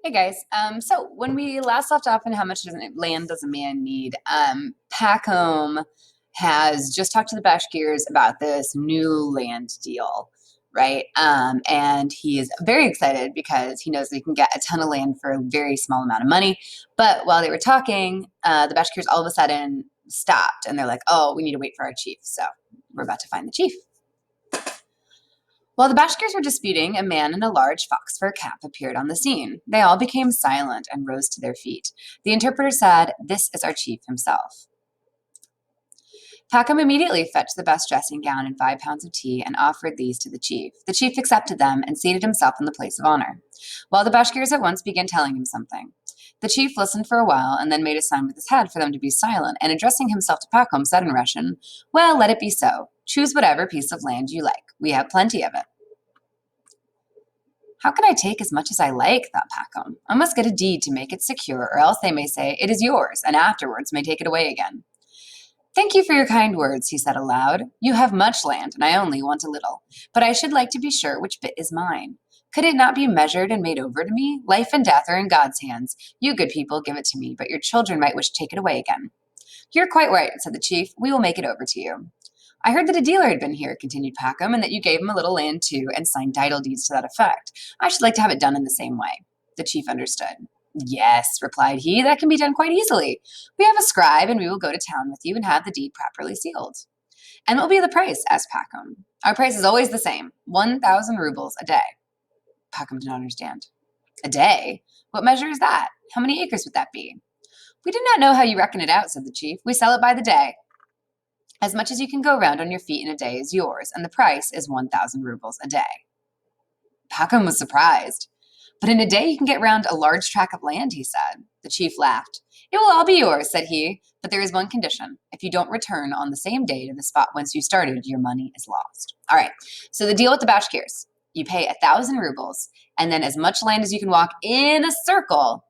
Hey guys, so when we last left off on how much land does a man need, Packham has just talked to the Bashkirs about this new land deal, right? And he is very excited because he knows that he can get a ton of land for a very small amount of money. But while they were talking, the Bashkirs all of a sudden stopped and they're like, oh, we need to wait for our chief. So we're about to find the chief. While the Bashkirs were disputing, a man in a large fox fur cap appeared on the scene. They all became silent and rose to their feet. The interpreter said, "This is our chief himself." Packham immediately fetched the best dressing gown and 5 pounds of tea and offered these to the chief. The chief accepted them and seated himself in the place of honor, while the Bashkirs at once began telling him something. The chief listened for a while and then made a sign with his head for them to be silent, and addressing himself to Packham, said in Russian, "Well, let it be so. Choose whatever piece of land you like. We have plenty of it." "How can I take as much as I like?" thought Packham. "I must get a deed to make it secure, or else they may say, 'It is yours,' and afterwards may take it away again." "Thank you for your kind words," he said aloud. "You have much land, and I only want a little. But I should like to be sure which bit is mine. Could it not be measured and made over to me? Life and death are in God's hands. You good people give it to me, but your children might wish to take it away again." "You're quite right," said the chief. "We will make it over to you." "I heard that a dealer had been here," continued Packham, "and that you gave him a little land too, and signed title deeds to that effect. I should like to have it done in the same way." The chief understood. "Yes," replied he, "that can be done quite easily. We have a scribe, and we will go to town with you and have the deed properly sealed." "And what will be the price?" asked Packham. "Our price is always the same, 1,000 rubles a day." Packham did not understand. "A day? What measure is that? How many acres would that be?" "We do not know how you reckon it out," said the chief. "We sell it by the day. As much as you can go round on your feet in a day is yours, and the price is 1,000 rubles a day." Packham was surprised. "But in a day you can get round a large tract of land," he said. The chief laughed. "It will all be yours," said he, "but there is one condition. If you don't return on the same day to the spot whence you started, your money is lost." All right, so the deal with the Bashkirs. You pay 1,000 rubles, and then as much land as you can walk in a circle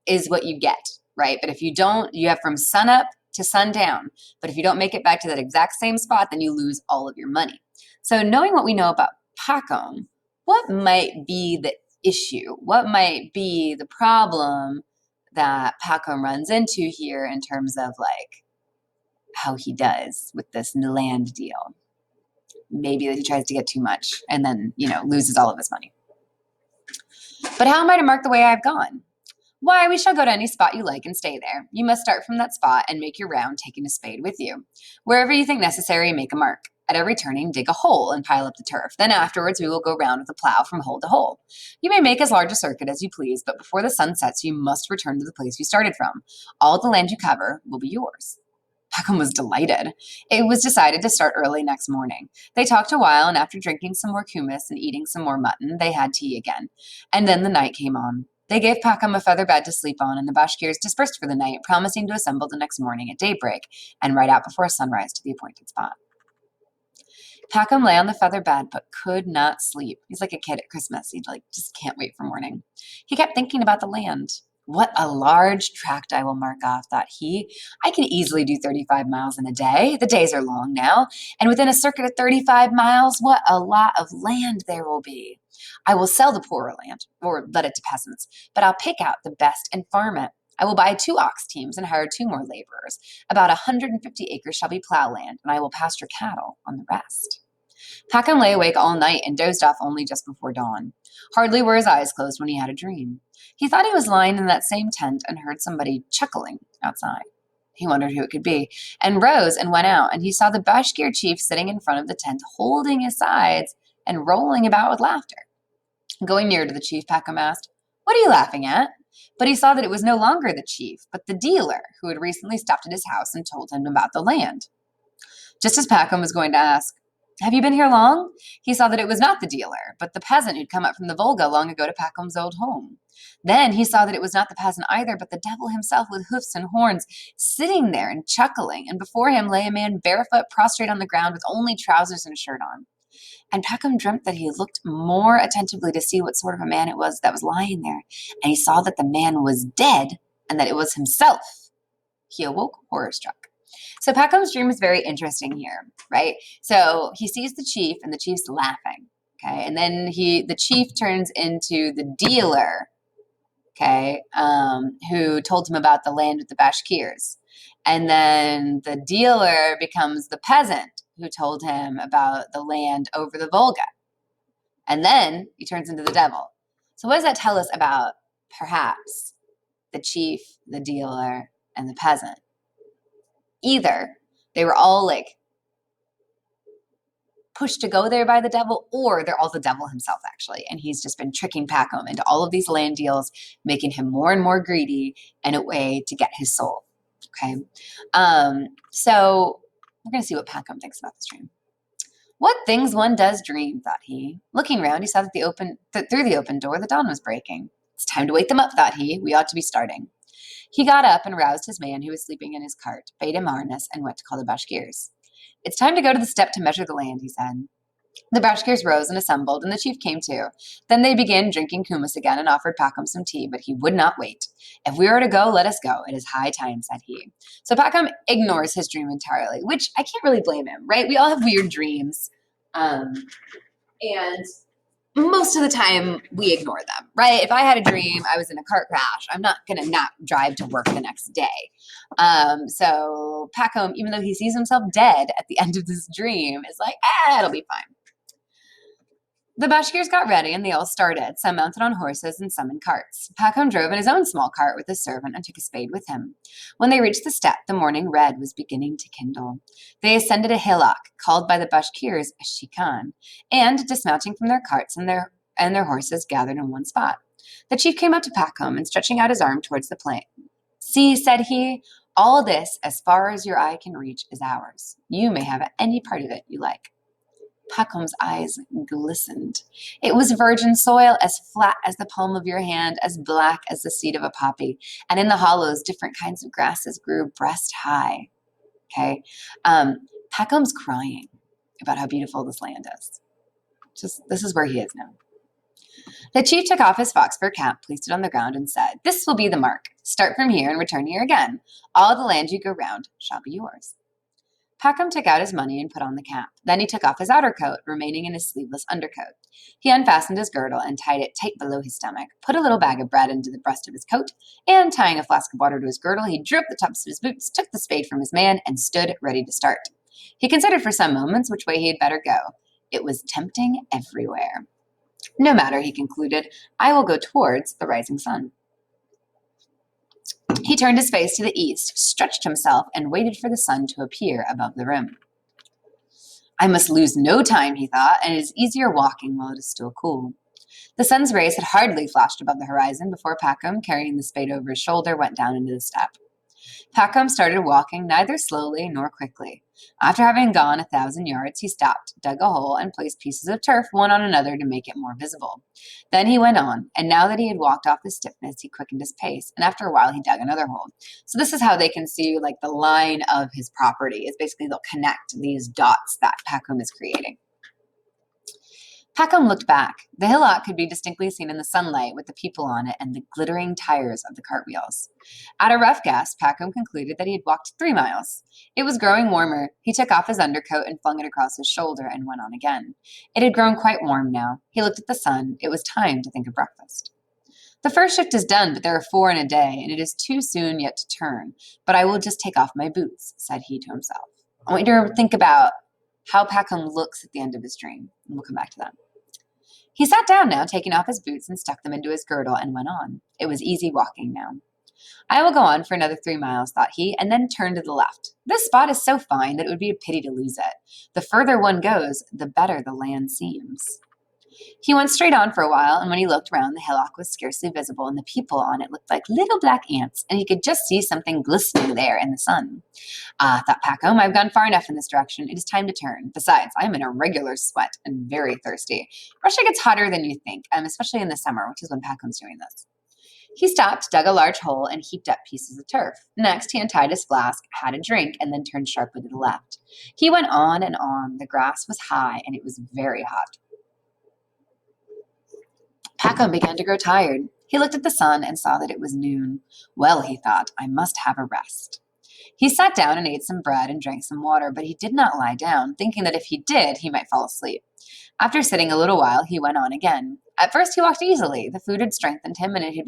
is what you get, right? But if you don't, you have from sunup to sundown. But if you don't make it back to that exact same spot, then you lose all of your money. So knowing what we know about Pacom, what might be the issue? What might be the problem that Pacom runs into here in terms of like how he does with this land deal? Maybe that he tries to get too much and then, loses all of his money. "But how am I to mark the way I've gone?" "Why, we shall go to any spot you like and stay there. You must start from that spot and make your round, taking a spade with you. Wherever you think necessary, make a mark. At every turning, dig a hole and pile up the turf. Then afterwards, we will go round with a plow from hole to hole. You may make as large a circuit as you please, but before the sun sets, you must return to the place you started from. All the land you cover will be yours." Peckham was delighted. It was decided to start early next morning. They talked a while, and after drinking some more kumis and eating some more mutton, they had tea again. And then the night came on. They gave Packham a feather bed to sleep on, and the Bashkirs dispersed for the night, promising to assemble the next morning at daybreak and ride out before sunrise to the appointed spot. Packham lay on the feather bed but could not sleep. He's like a kid at Christmas. He just can't wait for morning. He kept thinking about the land. "What a large tract I will mark off," thought he. "I can easily do 35 miles in a day. The days are long now. And within a circuit of 35 miles, what a lot of land there will be. I will sell the poorer land or let it to peasants, but I'll pick out the best and farm it. I will buy 2 ox teams and hire 2 more laborers. About 150 acres shall be plow land, and I will pasture cattle on the rest." Packham lay awake all night and dozed off only just before dawn. Hardly were his eyes closed when he had a dream. He thought he was lying in that same tent and heard somebody chuckling outside. He wondered who it could be, and rose and went out, and he saw the Bashkir chief sitting in front of the tent, holding his sides and rolling about with laughter. Going near to the chief, Packham asked, "What are you laughing at?" But he saw that it was no longer the chief, but the dealer who had recently stopped at his house and told him about the land. Just as Packham was going to ask, "Have you been here long?" he saw that it was not the dealer, but the peasant who'd come up from the Volga long ago to Packham's old home. Then he saw that it was not the peasant either, but the devil himself with hoofs and horns, sitting there and chuckling, and before him lay a man barefoot, prostrate on the ground with only trousers and a shirt on. And Peckham dreamt that he looked more attentively to see what sort of a man it was that was lying there, and he saw that the man was dead and that it was himself. He awoke horror-struck. So Peckham's dream is very interesting here, right? So he sees the chief, and the chief's laughing, okay? And then the chief turns into the dealer, okay, who told him about the land with the Bashkirs. And then the dealer becomes the peasant who told him about the land over the Volga. And then he turns into the devil. So what does that tell us about, perhaps, the chief, the dealer, and the peasant? Either they were all like pushed to go there by the devil, or they're all the devil himself, actually. And he's just been tricking Packham into all of these land deals, making him more and more greedy in a way to get his soul. Okay. So we're going to see what Packham thinks about this dream. What things one does dream, thought he. Looking round, he saw that through the open door, the dawn was breaking. It's time to wake them up, thought he. We ought to be starting. He got up and roused his man who was sleeping in his cart, bade him harness, and went to call the Bashkirs. It's time to go to the steppe to measure the land, he said. The Bashkirs rose and assembled, and the chief came too. Then they began drinking kumis again and offered Packham some tea, but he would not wait. If we are to go, let us go. It is high time, said he. So Packham ignores his dream entirely, which I can't really blame him, right? We all have weird dreams. And most of the time we ignore them, right? If I had a dream, I was in a car crash, I'm not going to not drive to work the next day. So Packham, even though he sees himself dead at the end of this dream, is like, it'll be fine. The Bashkirs got ready and they all started, some mounted on horses and some in carts. Packham drove in his own small cart with his servant and took a spade with him. When they reached the steppe, the morning red was beginning to kindle. They ascended a hillock, called by the Bashkirs a shikan, and, dismounting from their carts and their horses, gathered in one spot. The chief came up to Packham and, stretching out his arm towards the plain. See, said he, all this, as far as your eye can reach, is ours. You may have any part of it you like. Packham's eyes glistened. It was virgin soil, as flat as the palm of your hand, as black as the seed of a poppy. And in the hollows, different kinds of grasses grew breast high. Okay. Packham's crying about how beautiful this land is. This is where he is now. The chief took off his fox fur cap, placed it on the ground, and said, "This will be the mark. Start from here and return here again. All the land you go round shall be yours." Packham took out his money and put on the cap. Then he took off his outer coat, remaining in his sleeveless undercoat. He unfastened his girdle and tied it tight below his stomach, put a little bag of bread into the breast of his coat, and, tying a flask of water to his girdle, he drew up the tops of his boots, took the spade from his man, and stood ready to start. He considered for some moments which way he had better go. It was tempting everywhere. No matter, he concluded, I will go towards the rising sun. He turned his face to the east, stretched himself, and waited for the sun to appear above the rim. I must lose no time, he thought, and it is easier walking while it is still cool. The sun's rays had hardly flashed above the horizon before Packham, carrying the spade over his shoulder, went down into the steppe. Packham started walking neither slowly nor quickly. After having gone 1,000 yards, he stopped, dug a hole, and placed pieces of turf one on another to make it more visible. Then he went on, and now that he had walked off the stiffness, he quickened his pace, and after a while he dug another hole. So this is how they can see like the line of his property. Is basically they'll connect these dots that Packham is creating. Packham looked back. The hillock could be distinctly seen in the sunlight with the people on it and the glittering tires of the cartwheels. At a rough guess, Packham concluded that he had walked 3 miles. It was growing warmer. He took off his undercoat and flung it across his shoulder and went on again. It had grown quite warm now. He looked at the sun. It was time to think of breakfast. The first shift is done, but there are 4 in a day, and it is too soon yet to turn. But I will just take off my boots, said he to himself. I want you to think about how Packham looks at the end of his dream, and we'll come back to that. He sat down now, taking off his boots and stuck them into his girdle, and went on. It was easy walking now. I will go on for another 3 miles, thought he, and then turn to the left. This spot is so fine that it would be a pity to lose it. The further one goes, the better the land seems. He went straight on for a while, and when he looked round, the hillock was scarcely visible, and the people on it looked like little black ants, and he could just see something glistening there in the sun. Thought Packham, I've gone far enough in this direction. It is time to turn. Besides, I am in a regular sweat and very thirsty. Russia gets hotter than you think, especially in the summer, which is when Packham's doing this. He stopped, dug a large hole, and heaped up pieces of turf. Next, he untied his flask, had a drink, and then turned sharply to the left. He went on and on. The grass was high, and it was very hot. Packham began to grow tired. He looked at the sun and saw that it was noon. Well, he thought, I must have a rest. He sat down and ate some bread and drank some water, but he did not lie down, thinking that if he did, he might fall asleep. After sitting a little while, he went on again. At first, he walked easily. The food had strengthened him, and it had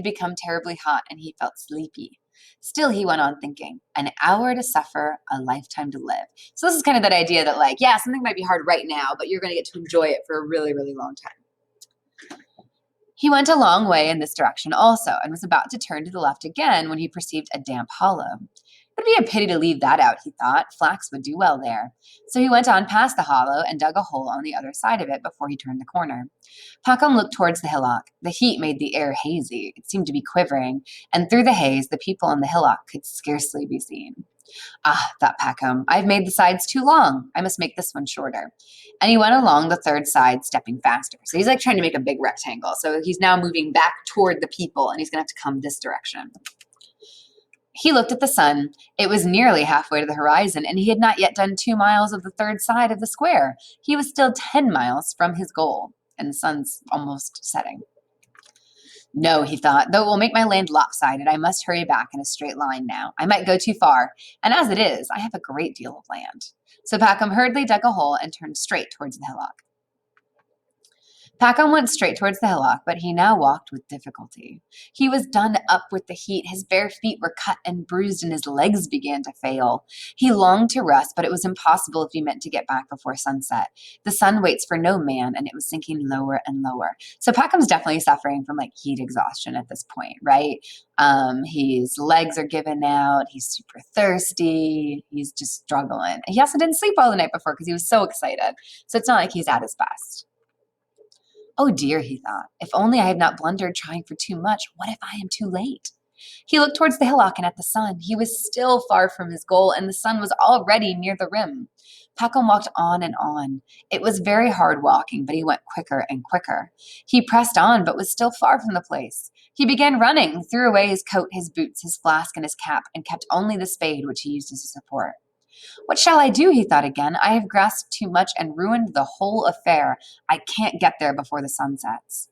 become terribly hot, and he felt sleepy. Still, he went on thinking, an hour to suffer, a lifetime to live. So this is kind of that idea that, like, yeah, something might be hard right now, but you're going to get to enjoy it for a really, really long time. He went a long way in this direction also, and was about to turn to the left again when he perceived a damp hollow. It would be a pity to leave that out, he thought. Flax would do well there. So he went on past the hollow and dug a hole on the other side of it before he turned the corner. Pacom looked towards the hillock. The heat made the air hazy. It seemed to be quivering, and through the haze, the people on the hillock could scarcely be seen. Ah, thought Pacom, I've made the sides too long. I must make this one shorter. And he went along the third side, stepping faster. So he's like trying to make a big rectangle. So he's now moving back toward the people, and he's going to have to come this direction. He looked at the sun. It was nearly halfway to the horizon, and he had not yet done 2 miles of the third side of the square. He was still 10 miles from his goal, and the sun's almost setting. No, he thought, though it will make my land lopsided, I must hurry back in a straight line now. I might go too far, and as it is, I have a great deal of land. So Pacom hurriedly dug a hole and turned straight towards the hillock. Pacom went straight towards the hillock, but he now walked with difficulty. He was done up with the heat. His bare feet were cut and bruised, and his legs began to fail. He longed to rest, but it was impossible if he meant to get back before sunset. The sun waits for no man, and it was sinking lower and lower. So Pacom's definitely suffering from like heat exhaustion at this point, right? His legs are given out. He's super thirsty. He's just struggling. He also didn't sleep all the night before because he was so excited. So it's not like he's at his best. Oh dear, he thought, if only I had not blundered trying for too much. What if I am too late? He looked towards the hillock and at the sun. He was still far from his goal, and the sun was already near the rim. Pacom walked on and on. It was very hard walking, but he went quicker and quicker. He pressed on, but was still far from the place. He began running, threw away his coat, his boots, his flask, and his cap, and kept only the spade which he used as a support. What shall I do? He thought again. I have grasped too much and ruined the whole affair. I can't get there before the sun sets.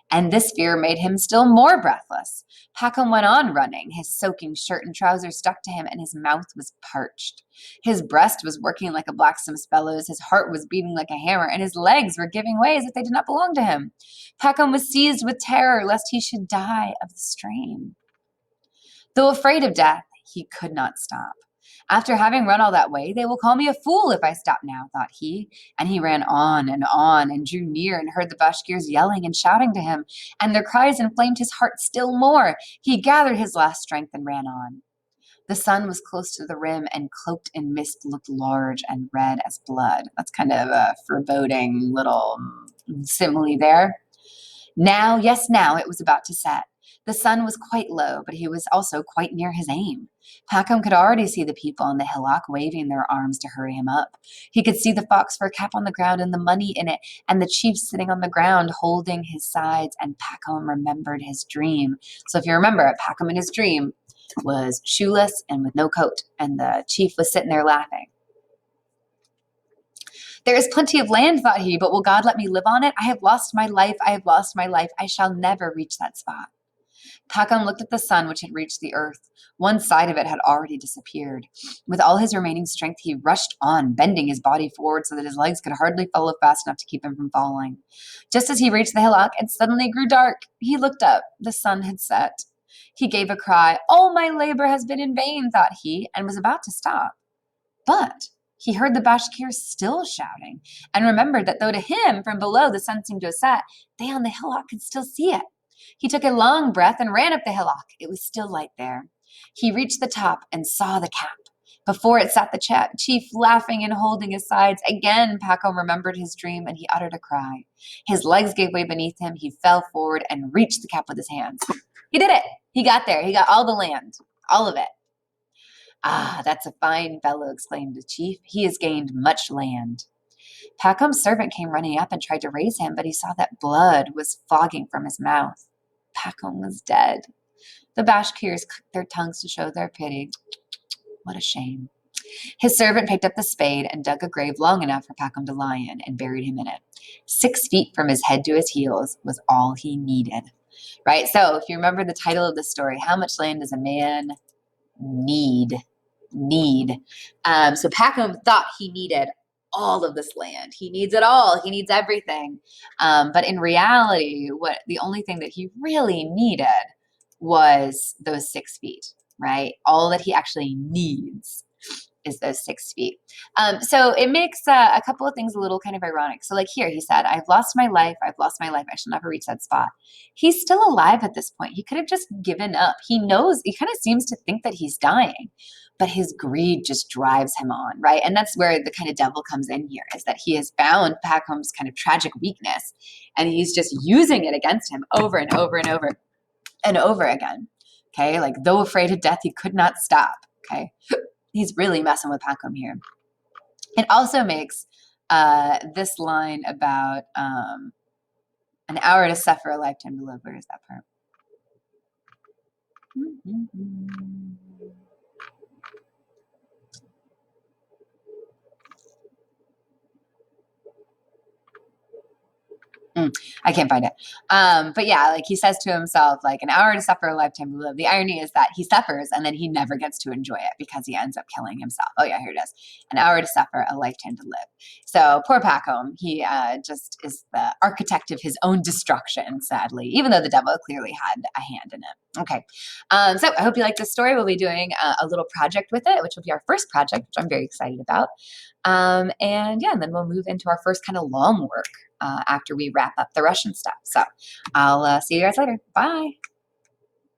And this fear made him still more breathless. Pacom went on running. His soaking shirt and trousers stuck to him, and his mouth was parched. His breast was working like a blacksmith's bellows. His heart was beating like a hammer, and his legs were giving way as if they did not belong to him. Pacom was seized with terror lest he should die of the strain. Though afraid of death, he could not stop. After having run all that way, they will call me a fool if I stop now, thought he. And he ran on and drew near and heard the Bashkirs yelling and shouting to him, and their cries inflamed his heart still more. He gathered his last strength and ran on. The sun was close to the rim and cloaked in mist looked large and red as blood. That's kind of a foreboding little simile there. Now, yes, now it was about to set. The sun was quite low, but he was also quite near his aim. Pacom could already see the people on the hillock waving their arms to hurry him up. He could see the fox fur cap on the ground and the money in it, and the chief sitting on the ground holding his sides, and Pacom remembered his dream. So if you remember, Pacom in his dream was shoeless and with no coat, and the chief was sitting there laughing. There is plenty of land, thought he, but will God let me live on it? I have lost my life. I have lost my life. I shall never reach that spot. Pacom looked at the sun, which had reached the earth. One side of it had already disappeared. With all his remaining strength, he rushed on, bending his body forward so that his legs could hardly follow fast enough to keep him from falling. Just as he reached the hillock, it suddenly grew dark. He looked up. The sun had set. He gave a cry. All my labor has been in vain, thought he, and was about to stop. But he heard the Bashkirs still shouting, and remembered that though to him, from below, the sun seemed to have set, they on the hillock could still see it. He took a long breath and ran up the hillock. It was still light there. He reached the top and saw the cap. Before it sat the chief laughing and holding his sides. Again, Pacom remembered his dream, and he uttered a cry. His legs gave way beneath him. He fell forward and reached the cap with his hands. He did it. He got there. He got all the land, all of it. Ah, that's a fine fellow, exclaimed the chief. He has gained much land. Pacom's servant came running up and tried to raise him, but he saw that blood was fogging from his mouth. Pacom was dead. The Bashkirs clicked their tongues to show their pity. What a shame. His servant picked up the spade and dug a grave long enough for Pacom to lie in and buried him in it. 6 feet from his head to his heels was all he needed. Right? So if you remember the title of the story, how much land does a man need? So Pacom thought he needed all of this land. He needs it all. He needs everything. But in reality, the only thing that he really needed was those 6 feet, right? All that he actually needs is those 6 feet. So it makes a couple of things a little kind of ironic. So like here, he said, I've lost my life. I've lost my life. I shall never reach that spot. He's still alive at this point. He could have just given up. He knows, he kind of seems to think that he's dying, but his greed just drives him on, right? And that's where the kind of devil comes in here, is that he has found Packham's kind of tragic weakness, and he's just using it against him over and over and over and over again. Okay, like though afraid of death, he could not stop. Okay, he's really messing with Packham here. It also makes this line about an hour to suffer, a lifetime to live. Where is that part? I can't find it. But yeah, like he says to himself, like an hour to suffer, a lifetime to live. The irony is that he suffers and then he never gets to enjoy it because he ends up killing himself. Oh yeah, here it is. An hour to suffer, a lifetime to live. So poor Packham, he just is the architect of his own destruction, sadly, even though the devil clearly had a hand in it. Okay. So I hope you like this story. We'll be doing a little project with it, which will be our first project, which I'm very excited about. And yeah, and then we'll move into our first kind of long work after we wrap up the Russian stuff. So I'll see you guys later. Bye.